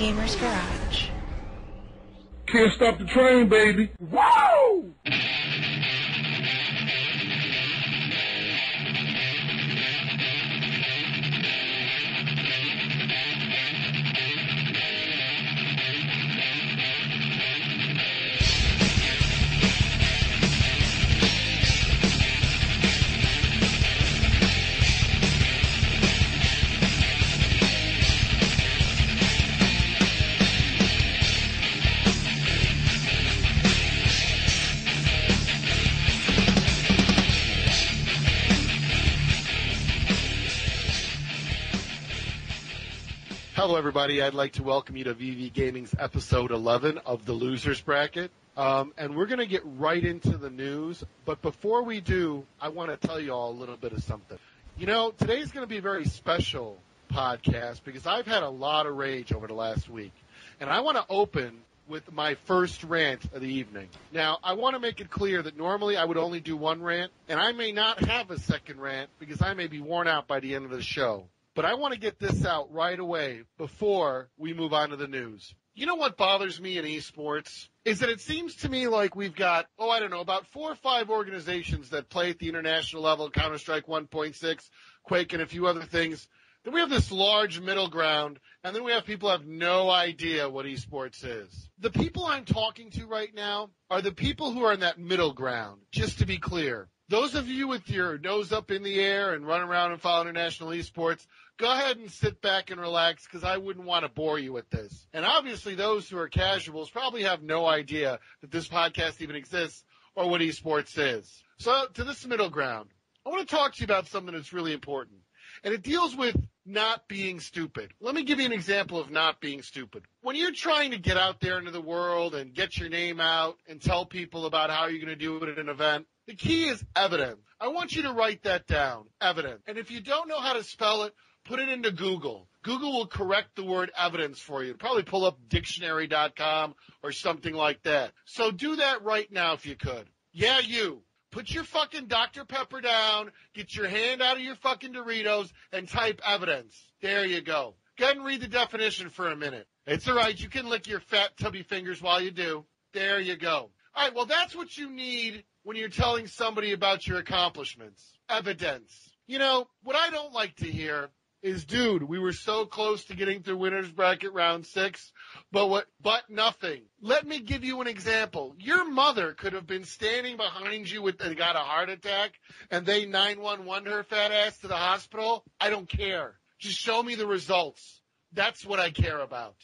Gamer's Garage. Can't stop the train, baby. Woo! Hello, everybody. I'd like to welcome you to VV Gaming's episode 11 of the Losers Bracket. And we're going to get right into the news. But before we do, I want to tell you all a little bit of something. You know, today's going to be a very special podcast because I've had a lot of rage over the last week. And I want to open with my first rant of the evening. Now, I want to make it clear that normally I would only do one rant, and I may not have a second rant because I may be worn out by the end of the show. But I want to get this out right away before we move on to the news. You know what bothers me in eSports is that it seems to me like we've got, about 4 or 5 organizations that play at the international level, Counter-Strike 1.6, Quake, and a few other things. Then we have this large middle ground, and then we have people who have no idea what eSports is. The people I'm talking to right now are the people who are in that middle ground, just to be clear. Those of you with your nose up in the air and run around and follow international esports, go ahead and sit back and relax because I wouldn't want to bore you with this. And obviously those who are casuals probably have no idea that this podcast even exists or what esports is. So to this middle ground, I want to talk to you about something that's really important. And it deals with not being stupid. Let me give you an example of not being stupid. When you're trying to get out there into the world and get your name out and tell people about how you're going to do it at an event, the key is evidence. I want you to write that down, evidence. And if you don't know how to spell it, put it into Google. Google will correct the word evidence for you. It'll probably pull up dictionary.com or something like that. So do that right now if you could. Yeah, you. Put your fucking Dr. Pepper down, get your hand out of your fucking Doritos, and type evidence. There you go. Go ahead and read the definition for a minute. It's all right. You can lick your fat, tubby fingers while you do. There you go. All right, well, that's what you need when you're telling somebody about your accomplishments. Evidence. You know, what I don't like to hear is, dude, we were so close to getting through winner's bracket round 6, but nothing. Let me give you an example. Your mother could have been standing behind you and got a heart attack, and they 911 her fat ass to the hospital. I don't care. Just show me the results. That's what I care about.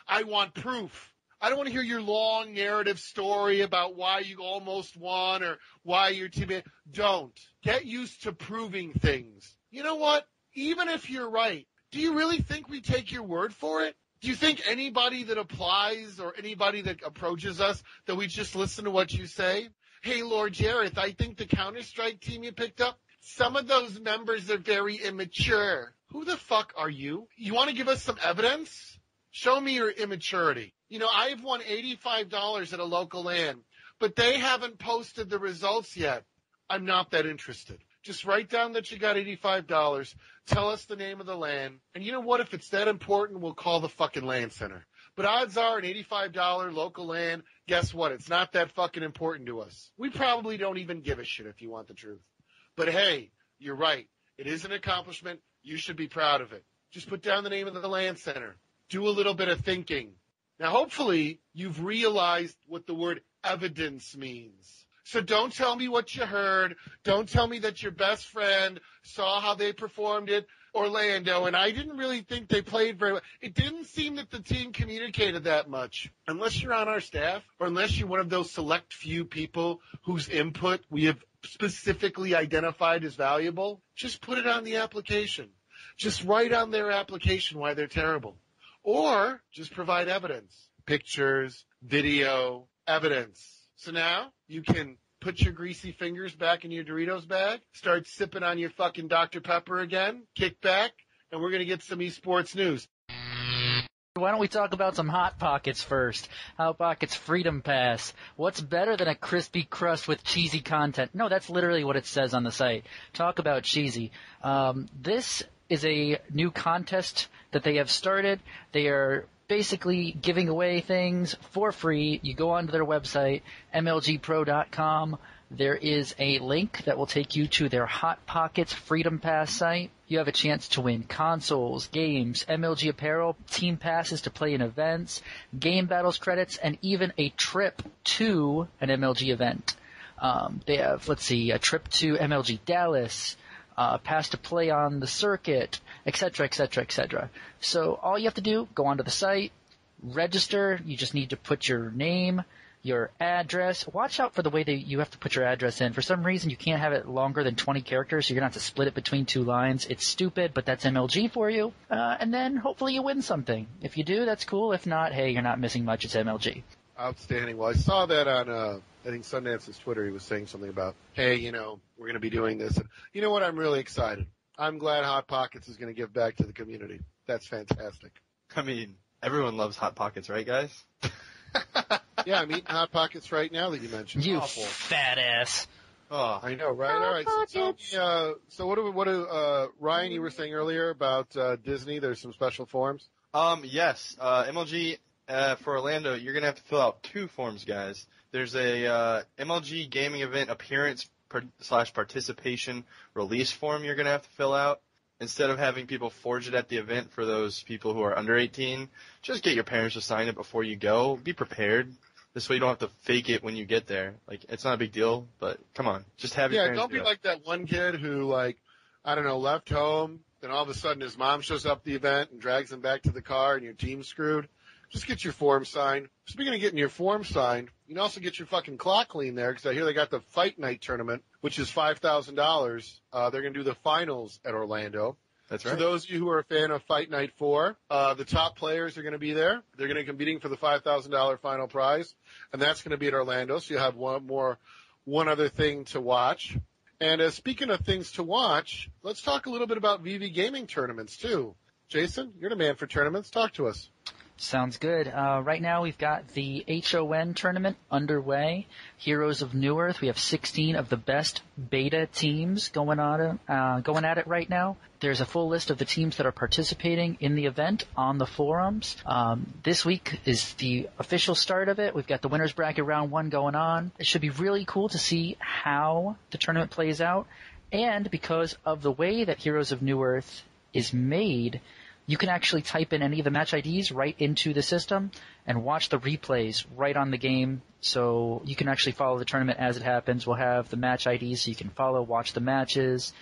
I want proof. I don't want to hear your long narrative story about why you almost won or why your team. Don't. Get used to proving things. You know what? Even if you're right, do you really think we take your word for it? Do you think anybody that applies or anybody that approaches us that we just listen to what you say? Hey, Lord Jareth, I think the Counter-Strike team you picked up, some of those members are very immature. Who the fuck are you? You want to give us some evidence? Show me your immaturity. You know, I've won $85 at a local LAN, but they haven't posted the results yet. I'm not that interested. Just write down that you got $85, tell us the name of the LAN, and you know what? If it's that important, we'll call the fucking LAN center. But odds are an $85 local LAN, guess what? It's not that fucking important to us. We probably don't even give a shit if you want the truth. But hey, you're right. It is an accomplishment. You should be proud of it. Just put down the name of the LAN center. Do a little bit of thinking. Now, hopefully, you've realized what the word evidence means. So don't tell me what you heard. Don't tell me that your best friend saw how they performed at Orlando, and I didn't really think they played very well. It didn't seem that the team communicated that much. Unless you're on our staff, or unless you're one of those select few people whose input we have specifically identified as valuable, just put it on the application. Just write on their application why they're terrible. Or just provide evidence. Pictures, video, evidence. So now you can put your greasy fingers back in your Doritos bag, start sipping on your fucking Dr. Pepper again, kick back, and we're going to get some eSports news. Why don't we talk about some Hot Pockets first? Hot Pockets Freedom Pass. What's better than a crispy crust with cheesy content? No, that's literally what it says on the site. Talk about cheesy. This is a new contest that they have started. They are basically giving away things for free. You go onto their website, mlgpro.com. There is a link that will take you to their Hot Pockets Freedom Pass site. You have a chance to win consoles, games, MLG apparel, team passes to play in events, game battles credits, and even a trip to an MLG event. They have, a trip to MLG Dallas, pass to play on the circuit, etc., etc., etc. So all you have to do, go onto the site, register. You just need to put your name, your address. Watch out for the way that you have to put your address in. For some reason, you can't have it longer than 20 characters, so you're going to have to split it between 2 lines. It's stupid, but that's MLG for you. And then hopefully you win something. If you do, that's cool. If not, hey, you're not missing much. It's MLG. Outstanding. Well, I saw that on, I think Sundance's Twitter. He was saying something about, hey, we're going to be doing this. And you know what? I'm really excited. I'm glad Hot Pockets is going to give back to the community. That's fantastic. I mean, everyone loves Hot Pockets, right, guys? Yeah, I'm eating Hot Pockets right now that you mentioned. You Awful. fat ass. Oh, I know, right? All right. So tell me, so what do Ryan, you were saying earlier about Disney? There's some special forms. Yes. MLG for Orlando, you're gonna have to fill out 2 forms, guys. There's a MLG gaming event appearance / participation release form you're gonna have to fill out. Instead of having people forge it at the event for those people who are under 18, just get your parents to sign it before you go. Be prepared. This way you don't have to fake it when you get there. It's not a big deal, but come on. Just have your parents don't be like that one kid who, left home, then all of a sudden his mom shows up at the event and drags him back to the car and your team's screwed. Just get your form signed. Speaking of getting your form signed, you can also get your fucking clock clean there, because I hear they got the Fight Night tournament, which is $5,000. They're going to do the finals at Orlando. That's right. For those of you who are a fan of Fight Night 4, the top players are going to be there. They're going to be competing for the $5,000 final prize, and that's going to be at Orlando. So you'll have one other thing to watch. And speaking of things to watch, let's talk a little bit about VV Gaming tournaments too. Jason, you're the man for tournaments. Talk to us. Sounds good. Right now we've got the HON tournament underway. Heroes of New Earth. We have 16 of the best beta teams going at it right now. There's a full list of the teams that are participating in the event on the forums. This week is the official start of it. We've got the winners bracket round 1 going on. It should be really cool to see how the tournament plays out. And because of the way that Heroes of New Earth is made, you can actually type in any of the match IDs right into the system and watch the replays right on the game. So you can actually follow the tournament as it happens. We'll have the match IDs so you can watch the matches.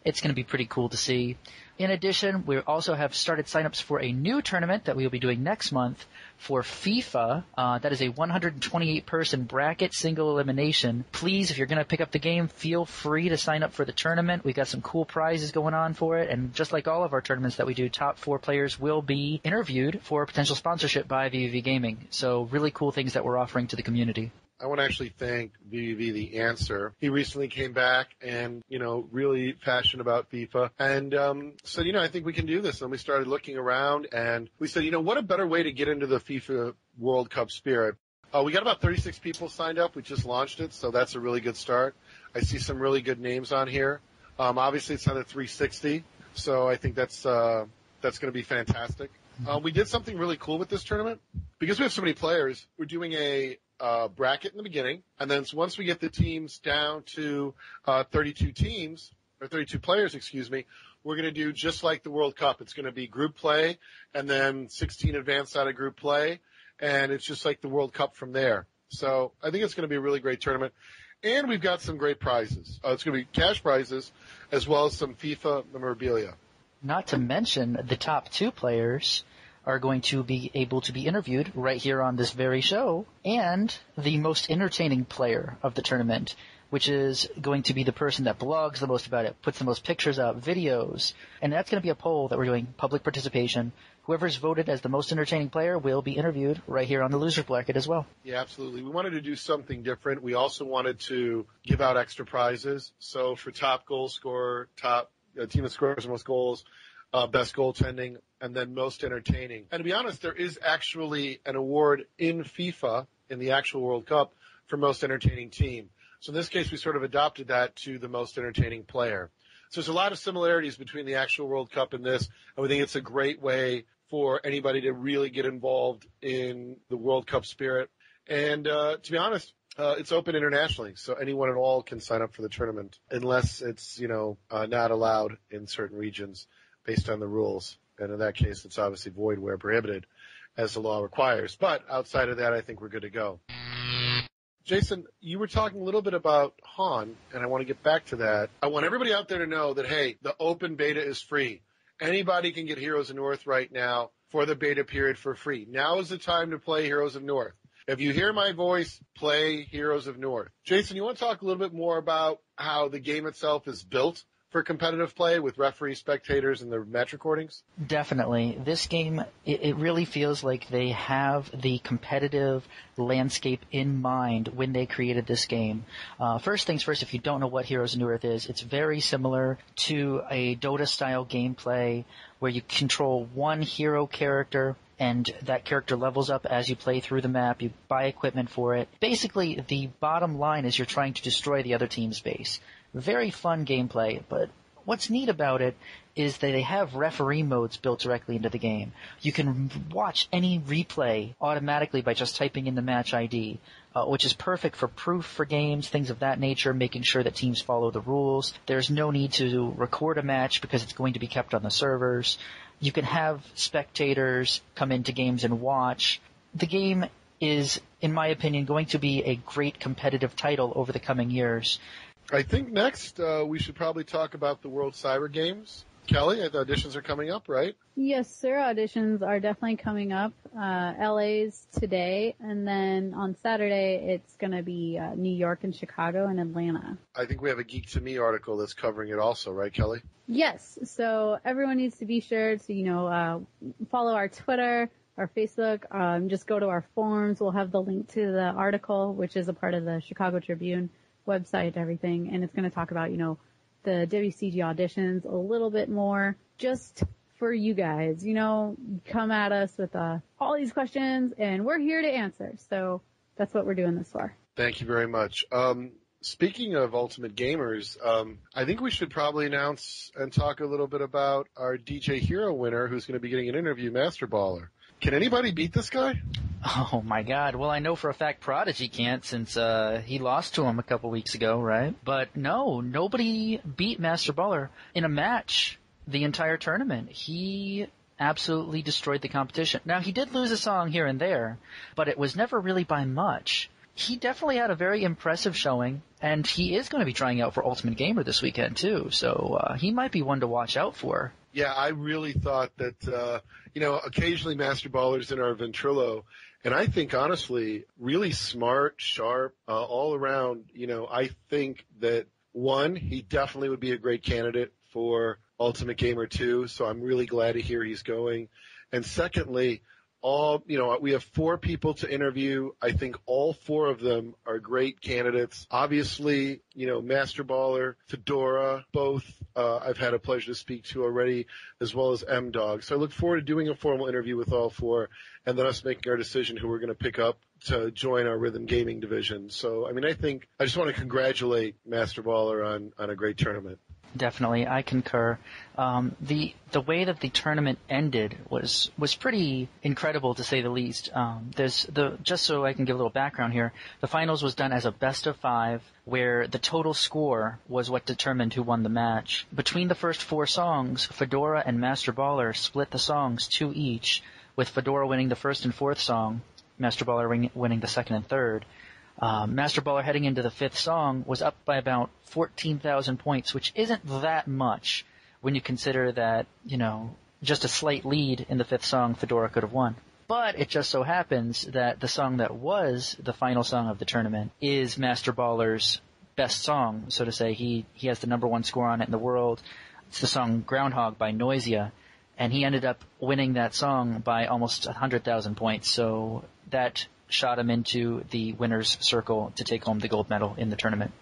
It's going to be pretty cool to see. In addition, we also have started signups for a new tournament that we will be doing next month for FIFA. That is a 128-person bracket single elimination. Please, if you're going to pick up the game, feel free to sign up for the tournament. We've got some cool prizes going on for it. And just like all of our tournaments that we do, top 4 players will be interviewed for potential sponsorship by VVV Gaming. So really cool things that we're offering to the community. I want to actually thank VVV The Answer. He recently came back and, really passionate about FIFA and said, I think we can do this. And we started looking around and we said, what a better way to get into the FIFA World Cup spirit. We got about 36 people signed up. We just launched it, so that's a really good start. I see some really good names on here. Obviously, it's on a 360, so I think that's going to be fantastic. We did something really cool with this tournament. Because we have so many players, we're doing a bracket in the beginning, and then once we get the teams down to 32 players, we're going to do just like the World Cup. It's going to be group play, and then 16 advanced out of group play, and it's just like the World Cup from there. So I think it's going to be a really great tournament, and we've got some great prizes. It's going to be cash prizes as well as some FIFA memorabilia. Not to mention the top 2 players are going to be able to be interviewed right here on this very show, and the most entertaining player of the tournament, which is going to be the person that blogs the most about it, puts the most pictures up, videos, and that's going to be a poll that we're doing, public participation. Whoever's voted as the most entertaining player will be interviewed right here on the loser bracket as well. Yeah, absolutely. We wanted to do something different. We also wanted to give out extra prizes. So for top goal scorer, top team that scores the most goals, best goaltending, and then most entertaining. And to be honest, there is actually an award in FIFA, in the actual World Cup, for most entertaining team. So in this case, we sort of adopted that to the most entertaining player. So there's a lot of similarities between the actual World Cup and this, and we think it's a great way for anybody to really get involved in the World Cup spirit. And to be honest, it's open internationally, so anyone at all can sign up for the tournament, unless it's not allowed in certain regions based on the rules. And in that case, it's obviously void where prohibited, as the law requires. But outside of that, I think we're good to go. Jason, you were talking a little bit about Han, and I want to get back to that. I want everybody out there to know that, hey, the open beta is free. Anybody can get Heroes of North right now for the beta period for free. Now is the time to play Heroes of North. If you hear my voice, play Heroes of North. Jason, you want to talk a little bit more about how the game itself is built for competitive play with referee, spectators, and the match recordings? Definitely. This game, it really feels like they have the competitive landscape in mind when they created this game. First things first, if you don't know what Heroes of North is, it's very similar to a Dota-style gameplay where you control one hero character, and that character levels up as you play through the map. You buy equipment for it. Basically, the bottom line is you're trying to destroy the other team's base. Very fun gameplay, but what's neat about it is that they have referee modes built directly into the game. You can watch any replay automatically by just typing in the match ID, which is perfect for proof for games, things of that nature, making sure that teams follow the rules. There's no need to record a match because it's going to be kept on the servers. You can have spectators come into games and watch. The game is, in my opinion, going to be a great competitive title over the coming years. I think next we should probably talk about the World Cyber Games. Kelly, the auditions are coming up, right? Yes, sir. Auditions are definitely coming up. LA's today, and then on Saturday it's going to be New York and Chicago and Atlanta. I think we have a Geek to Me article that's covering it also, right, Kelly? Yes. So everyone needs to be sure to, follow our Twitter, our Facebook. Just go to our forums. We'll have the link to the article, which is a part of the Chicago Tribune website, everything, and it's going to talk about, the WCG auditions a little bit more, just for you guys, come at us with all these questions, and we're here to answer. So that's what we're doing this for. Thank you very much. Speaking of Ultimate Gamers, I think we should probably announce and talk a little bit about our DJ Hero winner, who's going to be getting an interview, Master Baller. Can anybody beat this guy? Oh my God. Well, I know for a fact Prodigy can't, since he lost to him a couple weeks ago, right? But no, nobody beat Master Baller in a match the entire tournament. He absolutely destroyed the competition. Now, he did lose a song here and there, but it was never really by much. He definitely had a very impressive showing, and he is going to be trying out for Ultimate Gamer this weekend too, so he might be one to watch out for. Yeah, I really thought that, occasionally Master Baller's in our Ventrilo, and I think, honestly, really smart, sharp, all around, I think that, one, he definitely would be a great candidate for Ultimate Gamer 2, so I'm really glad to hear he's going. And secondly, we have 4 people to interview. I think all 4 of them are great candidates. Obviously, Master Baller, Fedora, both I've had a pleasure to speak to already, as well as M-Dog. So I look forward to doing a formal interview with all 4, and then us making our decision who we're going to pick up to join our Rhythm Gaming division. So, I just want to congratulate Master Baller on a great tournament. Definitely, I concur. The way that the tournament ended was pretty incredible, to say the least. Just so I can give a little background here, the finals was done as a best of 5, where the total score was what determined who won the match. Between the first 4 songs, Fedora and Master Baller split the songs 2 each, with Fedora winning the first and 4th song, Master Baller winning the second and third. Master Baller heading into the 5th song was up by about 14,000 points, which isn't that much when you consider that, just a slight lead in the 5th song Fedora could have won. But it just so happens that the song that was the final song of the tournament is Master Baller's best song, so to say. He has the number 1 score on it in the world. It's the song Groundhog by Noisia, and he ended up winning that song by almost 100,000 points, so that shot him into the winner's circle to take home the gold medal in the tournament.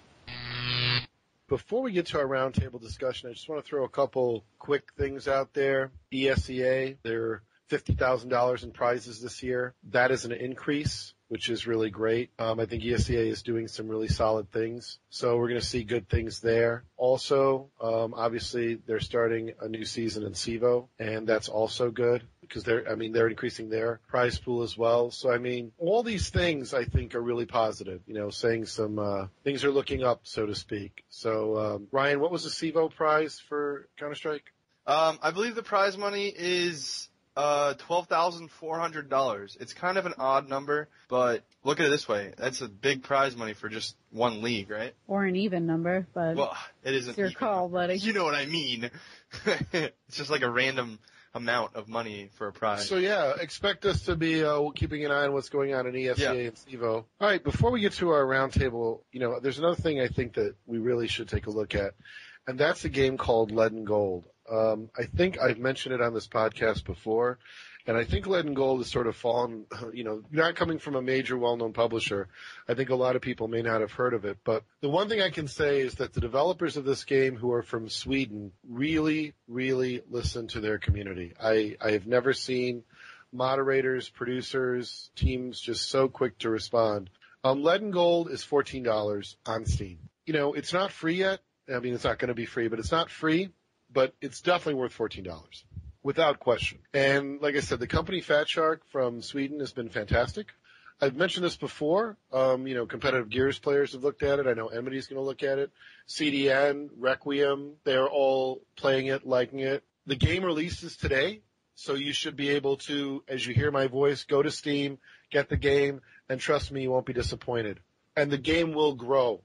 Before we get to our roundtable discussion, I just want to throw a couple quick things out there. ESEA, their $50,000 in prizes this year. That is an increase, which is really great. I think ESEA is doing some really solid things. So we're going to see good things there. Also, obviously they're starting a new season in CEVO, and that's also good because they're increasing their prize pool as well. So, all these things I think are really positive, saying some, things are looking up, so to speak. So, Ryan, what was the CEVO prize for Counter-Strike? I believe the prize money is $12,400. It's kind of an odd number, but look at it this way. That's a big prize money for just one league, right? Or an even number, but well, it isn't it's your even. call, buddy. You know what I mean. It's just like a random amount of money for a prize. So yeah, expect us to be keeping an eye on what's going on in ESEA and CEVO. All right, before we get to our roundtable, there's another thing I think that we really should take a look at, and that's a game called Lead and Gold. I think I've mentioned it on this podcast before, and I think Lead and Gold has sort of fallen, not coming from a major well-known publisher. I think a lot of people may not have heard of it, but the one thing I can say is that the developers of this game who are from Sweden really, really listen to their community. I have never seen moderators, producers, teams just so quick to respond. Lead and Gold is $14 on Steam. It's not free yet. It's not going to be free, but it's not free. But it's definitely worth $14, without question. And like I said, the company Fat Shark from Sweden has been fantastic. I've mentioned this before. Competitive Gears players have looked at it. I know Emity's going to look at it. CDN, Requiem, they're all playing it, liking it. The game releases today, so you should be able to, as you hear my voice, go to Steam, get the game, and trust me, you won't be disappointed. And the game will grow.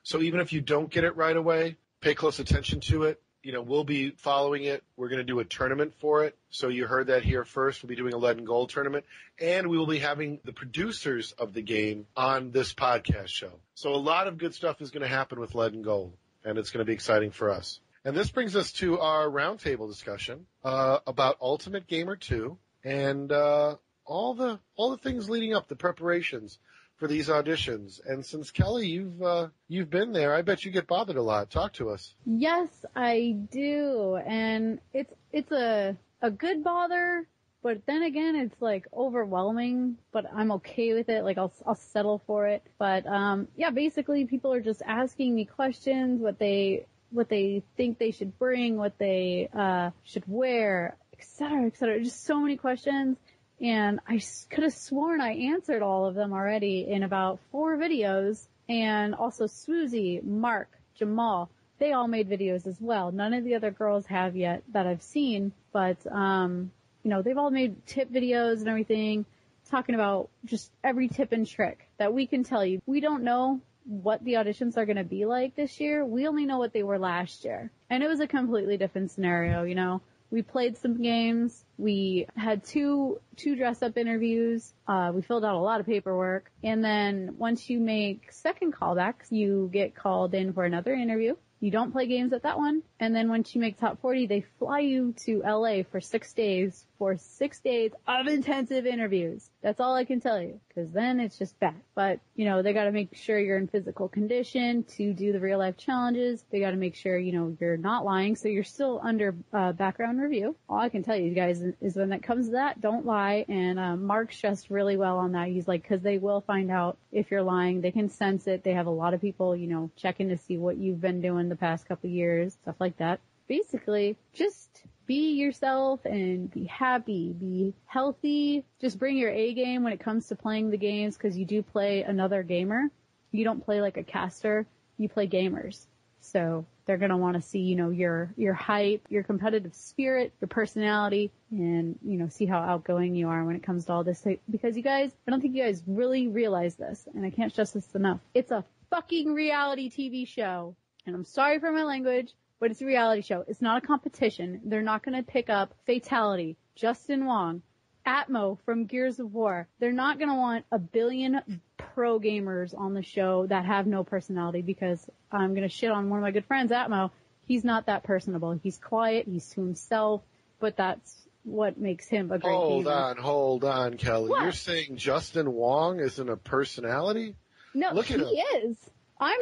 So even if you don't get it right away, pay close attention to it. We'll be following it. We're going to do a tournament for it. So you heard that here first. We'll be doing a Lead and Gold tournament. And we will be having the producers of the game on this podcast show. So a lot of good stuff is going to happen with Lead and Gold. And it's going to be exciting for us. And this brings us to our roundtable discussion about Ultimate Gamer 2 and all the things leading up, the preparations for these auditions. And since Kelly, you've been there, I bet you get bothered a lot. Talk to us. Yes, I do. And it's a good bother, but then again, it's like overwhelming, but I'm okay with it. Like I'll settle for it. But, basically people are just asking me questions, what they think they should bring, what they, should wear, et cetera, et cetera. Just so many questions. And I could have sworn I answered all of them already in about 4 videos. And also Swoozy, Mark, Jamal, they all made videos as well. None of the other girls have yet that I've seen, but, they've all made tip videos and everything, talking about just every tip and trick that we can tell you. We don't know what the auditions are going to be like this year. We only know what they were last year. And it was a completely different scenario, We played some games. We had two dress-up interviews. We filled out a lot of paperwork. And then once you make second callbacks, you get called in for another interview. You don't play games at that one. And then once you make top 40, they fly you to LA for 6 days of intensive interviews. That's all I can tell you, because then it's just bad. But, they got to make sure you're in physical condition to do the real life challenges. They got to make sure, you're not lying. So you're still under background review. All I can tell you guys is when it comes to that, don't lie. And Mark stressed really well on that. He's like, because they will find out if you're lying. They can sense it. They have a lot of people, checking to see what you've been doing the past couple years, stuff like that. Basically, just be yourself and be happy, be healthy. Just bring your A game when it comes to playing the games, because you do play another gamer. You don't play like a caster, you play gamers. So they're going to want to see, your hype, your competitive spirit, your personality, and, see how outgoing you are when it comes to all this. Because you guys, I don't think you guys really realize this, and I can't stress this enough. It's a fucking reality TV show. And I'm sorry for my language, but it's a reality show. It's not a competition. They're not going to pick up Fatality, Justin Wong, Atmo from Gears of War. They're not going to want a billion pro gamers on the show that have no personality, because I'm going to shit on one of my good friends, Atmo. He's not that personable. He's quiet. He's to himself, but that's what makes him a great gamer. Hold on, Kelly. What? You're saying Justin Wong isn't a personality? No, Look at him. he is.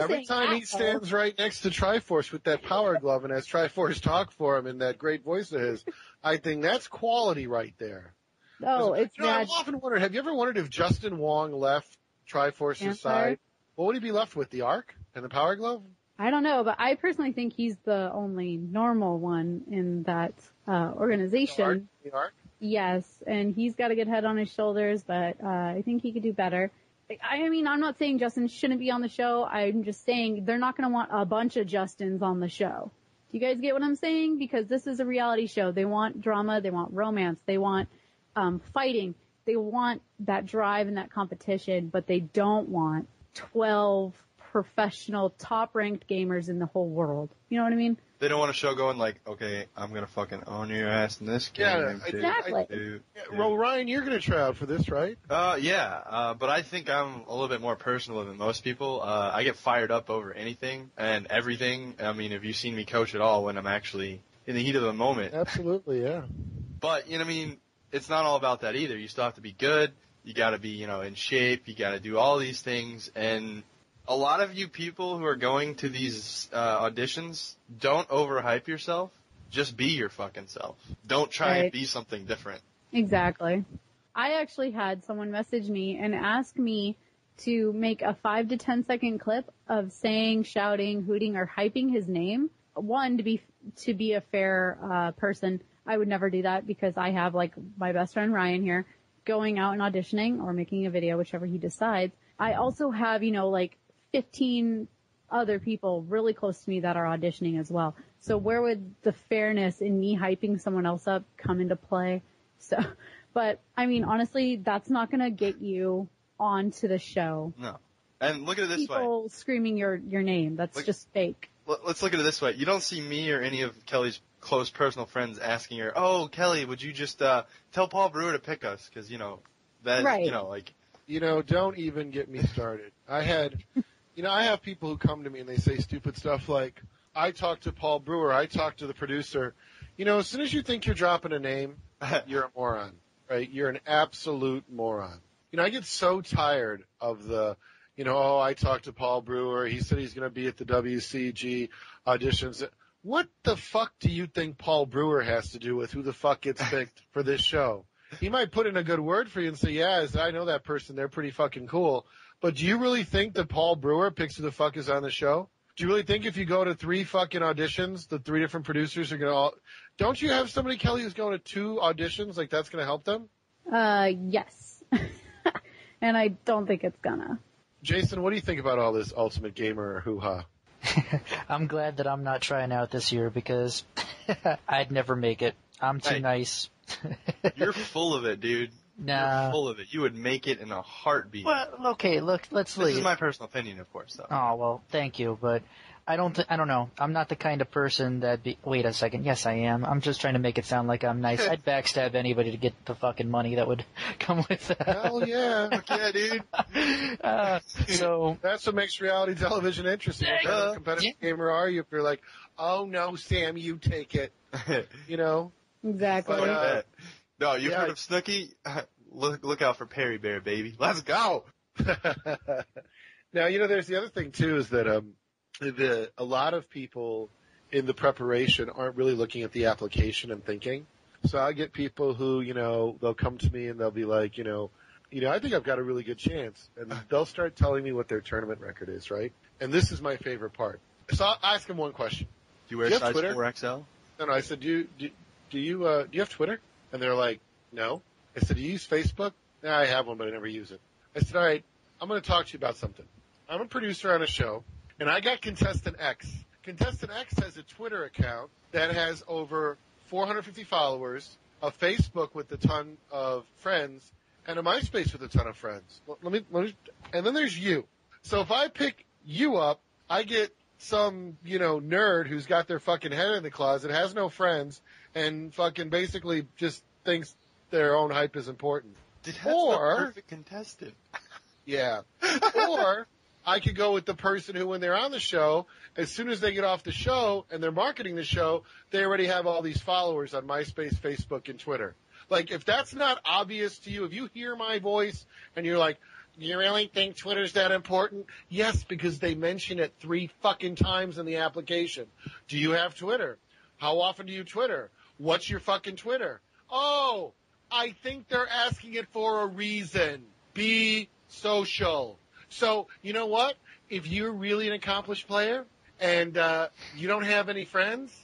Every time he stands right next to Triforce with that power glove and has Triforce talk for him in that great voice of his, I think that's quality right there. Oh, it's I've bad. often wondered, have you ever wondered if Justin Wong left Triforce's Empire? side, what would he be left with? The Arc and the Power Glove? I don't know, but I personally think he's the only normal one in that organization. The Arc? Yes, and he's got a good head on his shoulders, but I think he could do better. I mean, I'm not saying Justin shouldn't be on the show. I'm just saying they're not going to want a bunch of Justins on the show. Do you guys get what I'm saying? Because this is a reality show. They want drama. They want romance. They want fighting. They want that drive and that competition, but they don't want 12 professional, top-ranked gamers in the whole world. You know what I mean? They don't want a show going like, okay, I'm gonna fucking own your ass in this game. Yeah, exactly. Well, Ryan, you're going to try out for this, right? Yeah, but I think I'm a little bit more personal than most people. I get fired up over anything and everything. I mean, if you've seen me coach at all when I'm actually in the heat of the moment. Absolutely, yeah. But, you know what I mean, it's not all about that either. You still have to be good. You gotta be, in shape. You gotta do all these things. And a lot of you people who are going to these auditions, don't overhype yourself. Just be your fucking self. Don't try and be something different. Exactly. I actually had someone message me and ask me to make a 5 to 10 second clip of saying, shouting, hooting, or hyping his name. One, to be a fair person, I would never do that because I have like my best friend Ryan here going out and auditioning or making a video, whichever he decides. I also have, like 15 other people really close to me that are auditioning as well. So where would the fairness in me hyping someone else up come into play? So, but I mean, honestly, that's not going to get you onto the show. No. And look at it this way. People screaming your name. That's just fake. Let's look at it this way. You don't see me or any of Kelly's close personal friends asking her, "Oh, Kelly, would you just tell Paul Brewer to pick us?" Because that right. Don't even get me started. I have people who come to me and they say stupid stuff like, "I talked to Paul Brewer. I talked to the producer." As soon as you think you're dropping a name, you're a moron, right? You're an absolute moron. I get so tired of the, I talked to Paul Brewer. He said he's going to be at the WCG auditions. What the fuck do you think Paul Brewer has to do with who the fuck gets picked for this show? He might put in a good word for you and say, yeah, I know that person. They're pretty fucking cool. But do you really think that Paul Brewer picks who the fuck is on the show? Do you really think if you go to 3 fucking auditions, the 3 different producers are going to don't you have somebody, Kelly, who's going to 2 auditions? Like that's going to help them? Yes. And I don't think it's gonna. Jason, what do you think about all this Ultimate Gamer hoo-ha? I'm glad that I'm not trying out this year because I'd never make it. I'm too nice. You're full of it, dude. Nah. You're full of it. You would make it in a heartbeat. Well, okay, look, let's leave. This is my personal opinion, of course, though. Oh, well, thank you, but I don't know. I'm not the kind of person wait a second. Yes, I am. I'm just trying to make it sound like I'm nice. I'd backstab anybody to get the fucking money that would come with that. Hell yeah. Fuck yeah, dude. So that's what makes reality television interesting. What kind of competitive gamer are you if you're like, oh no, Sam, you take it. Exactly. No, you've heard of Snooki? Look out for Perry Bear, baby. Let's go. Now, there's the other thing too is that a lot of people in the preparation aren't really looking at the application and thinking. So I get people who, they'll come to me and they'll be like, I think I've got a really good chance. And they'll start telling me what their tournament record is, right? And this is my favorite part. So I'll ask them one question. Do you wear size 4XL? No, I said, do you have Twitter? And they're like, no. I said, do you use Facebook? Nah, I have one, but I never use it. I said, all right, I'm going to talk to you about something. I'm a producer on a show, and I got Contestant X. Contestant X has a Twitter account that has over 450 followers, a Facebook with a ton of friends, and a MySpace with a ton of friends. Let me, and then there's you. So if I pick you up, I get some, nerd who's got their fucking head in the closet, has no friends, and fucking basically just thinks their own hype is important. That's the perfect contestant. Yeah. Or I could go with the person who, when they're on the show, as soon as they get off the show and they're marketing the show, they already have all these followers on MySpace, Facebook, and Twitter. Like, if that's not obvious to you, if you hear my voice and you're like, you really think Twitter's that important? Yes, because they mention it 3 fucking times in the application. Do you have Twitter? How often do you Twitter? What's your fucking Twitter? Oh, I think they're asking it for a reason. Be social. So, you know what? If you're really an accomplished player and you don't have any friends,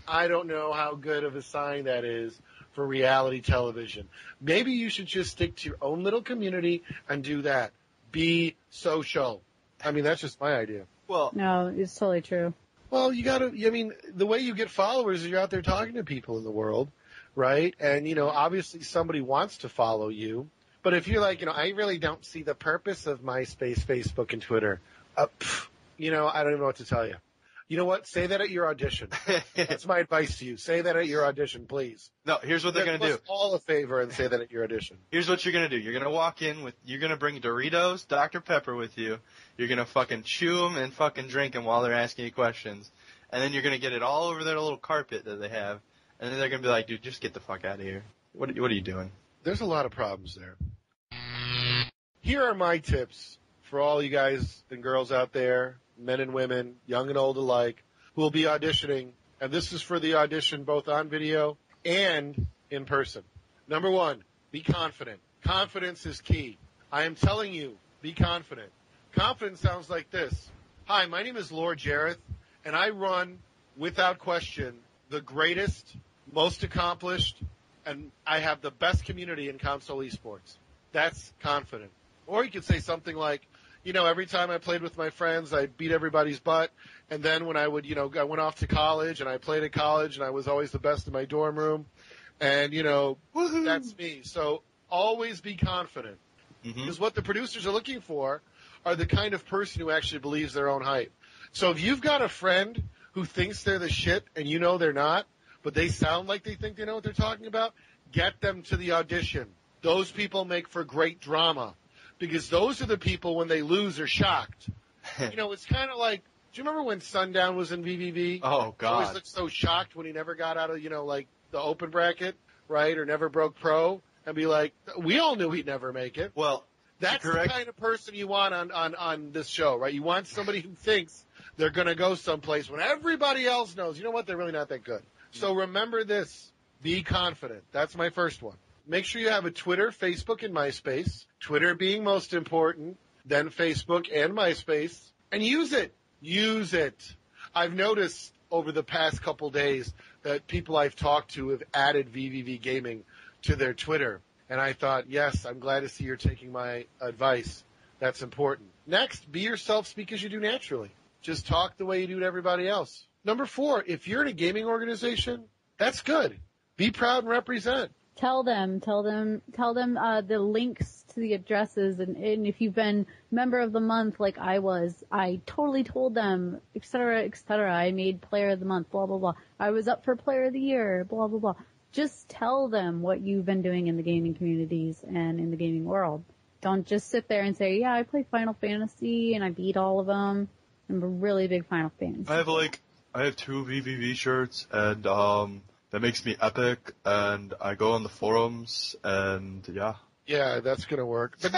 I don't know how good of a sign that is for reality television. Maybe you should just stick to your own little community and do that. Be social. I mean, that's just my idea. Well, No, it's totally true. Well, the way you get followers is you're out there talking to people in the world, right? And, obviously somebody wants to follow you. But if you're like, I really don't see the purpose of MySpace, Facebook, and Twitter, I don't even know what to tell you. You know what? Say that at your audition. That's my advice to you. Say that at your audition, please. No, here's what they're going to do. Do us all a favor and say that at your audition. Here's what you're going to do. You're going to walk in you're going to bring Doritos, Dr. Pepper with you. You're going to fucking chew them and fucking drink them while they're asking you questions. And then you're going to get it all over their little carpet that they have. And then they're going to be like, dude, just get the fuck out of here. What are you doing? There's a lot of problems there. Here are my tips for all you guys and girls out there, men and women, young and old alike, who will be auditioning. And this is for the audition both on video and in person. Number one, be confident. Confidence is key. I am telling you, be confident. Confidence sounds like this. Hi, my name is Lord Jareth, and I run, without question, the greatest, most accomplished, and I have the best community in console esports. That's confident. Or you could say something like, every time I played with my friends, I beat everybody's butt. And then when I went off to college and I played at college and I was always the best in my dorm room. And, Woohoo! That's me. So always be confident. Because what the producers are looking for are the kind of person who actually believes their own hype. So if you've got a friend who thinks they're the shit and they're not, but they sound like they think they know what they're talking about, get them to the audition. Those people make for great drama. Because those are the people, when they lose, are shocked. It's kind of like, do you remember when Sundown was in VVV? Oh, God. He always looked so shocked when he never got out of, the open bracket, right? Or never broke pro. And be like, we all knew he'd never make it. Well, that's the kind of person you want on this show, right? You want somebody who thinks they're going to go someplace when everybody else knows, you know what, they're really not that good. So remember this. Be confident. That's my first one. Make sure you have a Twitter, Facebook, and MySpace. Twitter being most important, then Facebook and MySpace. And use it. Use it. I've noticed over the past couple days that people I've talked to have added VVV Gaming to their Twitter. And I thought, yes, I'm glad to see you're taking my advice. That's important. Next, be yourself, speak as you do naturally. Just talk the way you do to everybody else. Number 4, if you're in a gaming organization, that's good. Be proud and represent. Tell them the links to the addresses, and if you've been member of the month like I was, I totally told them, et cetera, I made player of the month, blah, blah, blah. I was up for player of the year, blah, blah, blah. Just tell them what you've been doing in the gaming communities and in the gaming world. Don't just sit there and say, yeah, I play Final Fantasy and I beat all of them. I'm a really big Final Fantasy. I have 2 VVV shirts, and that makes me epic, and I go on the forums, and yeah. Yeah, that's going to work. But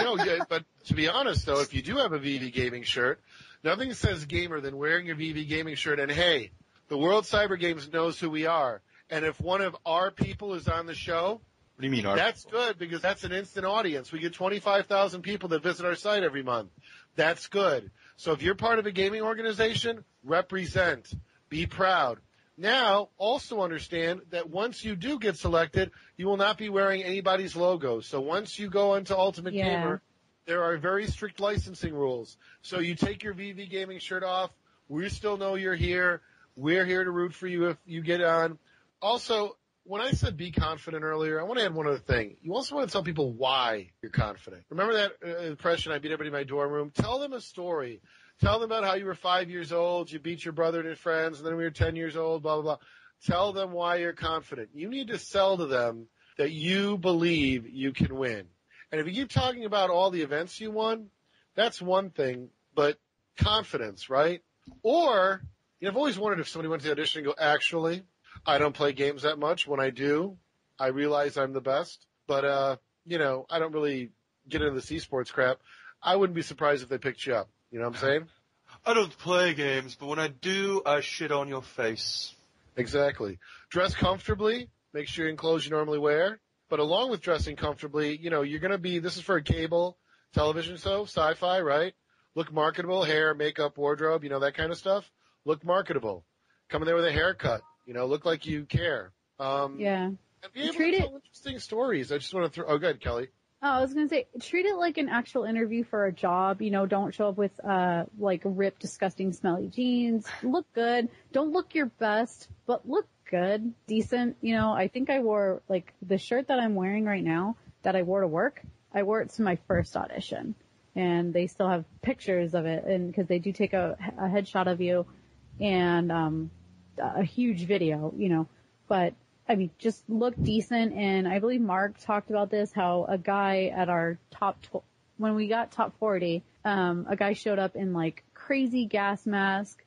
but to be honest, though, if you do have a VV Gaming shirt, nothing says gamer than wearing your VV Gaming shirt. And hey, the World Cyber Games knows who we are. And if one of our people is on the show, What do you mean, our that's good, because that's an instant audience. We get 25,000 people that visit our site every month. That's good. So if you're part of a gaming organization, represent. Be proud. Now, also understand that once you do get selected, you will not be wearing anybody's logo. So once you go into Ultimate Gamer, there are very strict licensing rules. So you take your VV Gaming shirt off. We still know you're here. We're here to root for you if you get on. Also, when I said be confident earlier, I want to add one other thing. You also want to tell people why you're confident. Remember that impression, I beat everybody in my dorm room? Tell them a story. Tell them about how you were 5 years old, you beat your brother and his friends, and then we were 10 years old, blah, blah, blah. Tell them why you're confident. You need to sell to them that you believe you can win. And if you keep talking about all the events you won, that's one thing, but confidence, right? Or, I've always wondered if somebody went to the audition and go, actually, I don't play games that much. When I do, I realize I'm the best. But, I don't really get into this eSports crap. I wouldn't be surprised if they picked you up. You know what I'm saying? I don't play games, but when I do, I shit on your face. Exactly. Dress comfortably. Make sure you're in clothes you normally wear. But along with dressing comfortably, you're going to be, this is for a cable television show, sci-fi, right? Look marketable, hair, makeup, wardrobe, that kind of stuff. Look marketable. Come in there with a haircut, look like you care. Yeah. And be able Treat to it. tell interesting stories. I just want to go ahead, Kelly. Oh, I was going to say, treat it like an actual interview for a job. Don't show up with, ripped, disgusting, smelly jeans. Look good. Don't look your best, but look good, decent. I think I wore, the shirt that I'm wearing right now that I wore to work, I wore it to my first audition. And they still have pictures of it, and because they do take a headshot of you and, a huge video, but I mean, just look decent. And I believe Mark talked about this, how a guy at our when we got top 40, a guy showed up in crazy gas mask,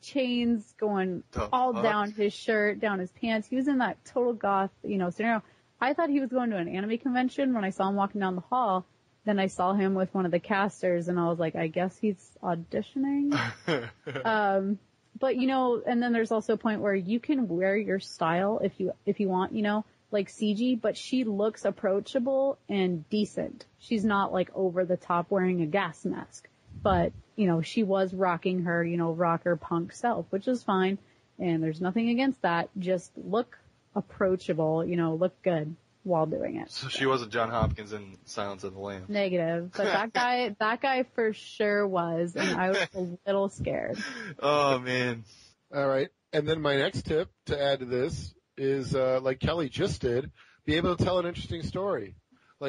chains going all down his shirt, down his pants. He was in that total goth, scenario. I thought he was going to an anime convention when I saw him walking down the hall. Then I saw him with one of the casters and I was like, I guess he's auditioning. But and then there's also a point where you can wear your style if you want, like CG, but she looks approachable and decent. She's not over the top wearing a gas mask, but she was rocking her, rocker punk self, which is fine. And there's nothing against that. Just look approachable, look good while doing it. So she wasn't John Hopkins in Silence of the Lambs. Negative. But that guy for sure was, and I was a little scared. Oh man. All right. And then my next tip to add to this is, like Kelly just did, be able to tell an interesting story.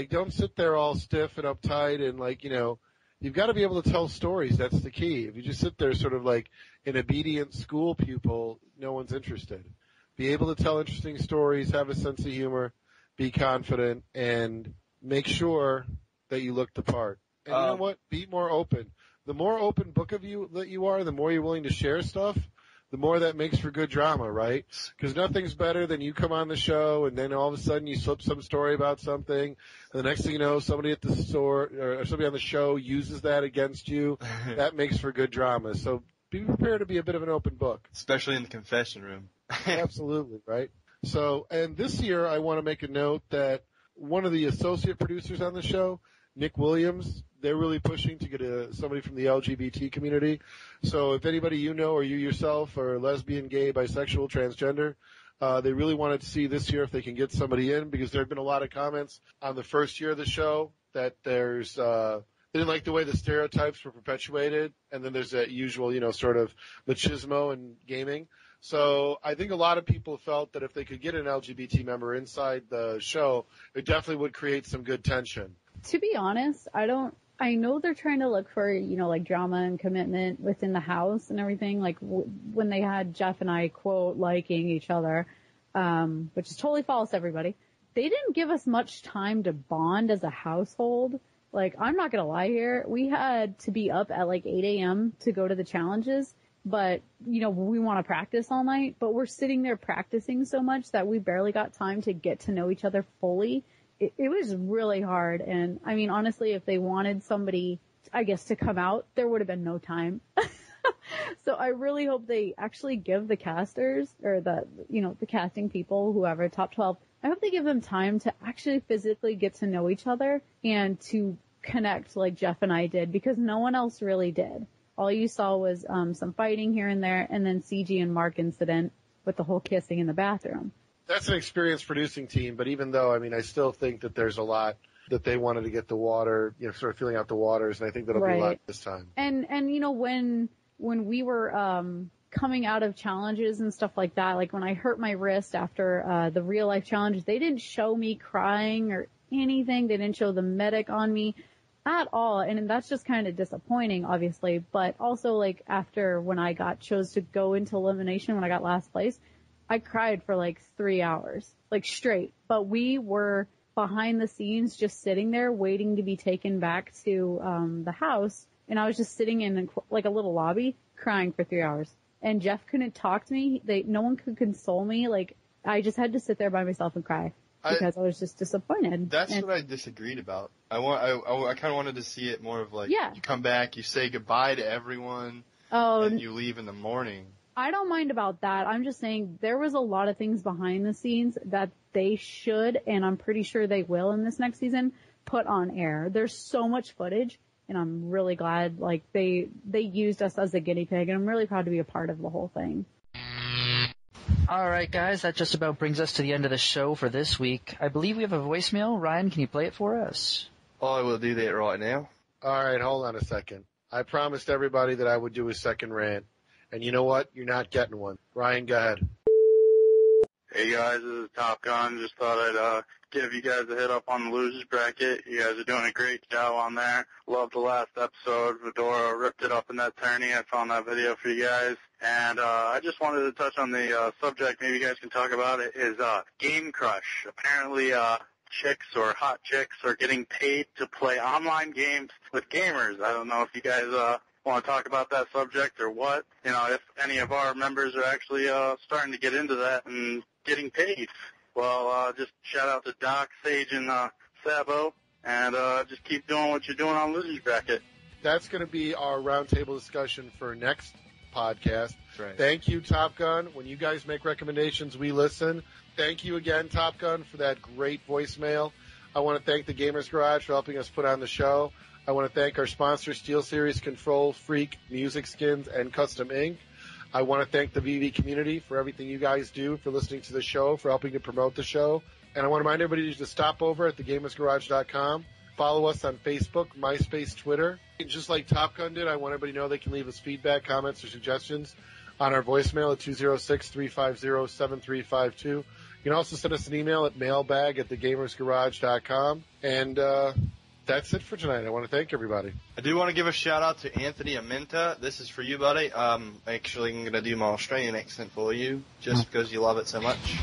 Don't sit there all stiff and uptight and you've got to be able to tell stories. That's the key. If you just sit there sort of like an obedient school pupil, no one's interested. Be able to tell interesting stories, have a sense of humor, be confident, and make sure that you look the part. And you know what? Be more open. The more open book of you that you are, the more you're willing to share stuff, the more that makes for good drama, right? Because nothing's better than you come on the show and then all of a sudden you slip some story about something, and the next thing you know, somebody at the store or somebody on the show uses that against you. That makes for good drama. So be prepared to be a bit of an open book. Especially in the confession room. Absolutely, right? So, and this year I want to make a note that one of the associate producers on the show, Nick Williams, they're really pushing to get somebody from the LGBT community. So if anybody you know or you yourself are lesbian, gay, bisexual, transgender, they really wanted to see this year if they can get somebody in, because there have been a lot of comments on the first year of the show that they didn't like the way the stereotypes were perpetuated, and then there's that usual, sort of machismo in gaming. So I think a lot of people felt that if they could get an LGBT member inside the show, it definitely would create some good tension. To be honest, I know they're trying to look for, drama and commitment within the house and everything. When they had Jeff and I, quote, liking each other, which is totally false, everybody. They didn't give us much time to bond as a household. I'm not gonna lie here. We had to be up at 8 a.m. to go to the challenges. But, we want to practice all night, but we're sitting there practicing so much that we barely got time to get to know each other fully. It was really hard. And I mean, honestly, if they wanted somebody, I guess, to come out, there would have been no time. So I really hope they actually give the casters or the casting people, whoever, top 12, I hope they give them time to actually physically get to know each other and to connect like Jeff and I did, because no one else really did. All you saw was some fighting here and there, and then CG and Mark incident with the whole kissing in the bathroom. That's an experienced producing team, but even though, I still think that there's a lot that they wanted to get the water, sort of feeling out the waters, and I think that'll be a lot this time. And when we were coming out of challenges and stuff like that, like when I hurt my wrist after the real life challenges, they didn't show me crying or anything. They didn't show the medic on me at all, and that's just kind of disappointing, obviously. But also, like, after when I chose to go into elimination when I got last place, I cried for 3 hours, straight. But we were behind the scenes, just sitting there waiting to be taken back to the house, and I was just sitting in a little lobby crying for 3 hours. And Jeff couldn't talk to me. No one could console me. I just had to sit there by myself and cry. Because I was just disappointed. That's what I disagreed about. I kind of wanted to see it more of you come back, you say goodbye to everyone, and you leave in the morning. I don't mind about that. I'm just saying there was a lot of things behind the scenes that they should, and I'm pretty sure they will in this next season, put on air. There's so much footage, and I'm really glad, like, they used us as a guinea pig, and I'm really proud to be a part of the whole thing. All right, guys, that just about brings us to the end of the show for this week. I believe we have a voicemail. Ryan, can you play it for us? I will do that right now. All right, hold on a second. I promised everybody that I would do a second rant. And you know what? You're not getting one. Ryan, go ahead. Hey guys, this is Top Gun. Just thought I'd give you guys a hit up on the losers bracket. You guys are doing a great job on there. Loved the last episode. Fedora ripped it up in that tourney. I found that video for you guys. And I just wanted to touch on the subject. Maybe you guys can talk about it. Is Game Crush. Apparently, chicks or hot chicks are getting paid to play online games with gamers. I don't know if you guys want to talk about that subject or what. You know, if any of our members are actually starting to get into that and getting paid. Well, just shout out to Doc, Sage, and Sabo, and just keep doing what you're doing on Losers Bracket. That's going to be our roundtable discussion for next podcast. That's right. Thank you, Top Gun. When you guys make recommendations, we listen. Thank you again, Top Gun, for that great voicemail. I want to thank the Gamers Garage for helping us put on the show. I want to thank our sponsor, SteelSeries Control, Freak, Music Skins, and Custom Ink. I want to thank the VV community for everything you guys do, for listening to the show, for helping to promote the show. And I want to remind everybody to stop over at thegamersgarage.com. Follow us on Facebook, MySpace, Twitter. And just like Top Gun did, I want everybody to know they can leave us feedback, comments, or suggestions on our voicemail at 206-350-7352. You can also send us an email at mailbag@thegamersgarage.com. And that's it for tonight. I want to thank everybody. I do want to give a shout out to Anthony Aminta. This is for you, buddy. Actually, I'm going to do my Australian accent for you just because you love it so much.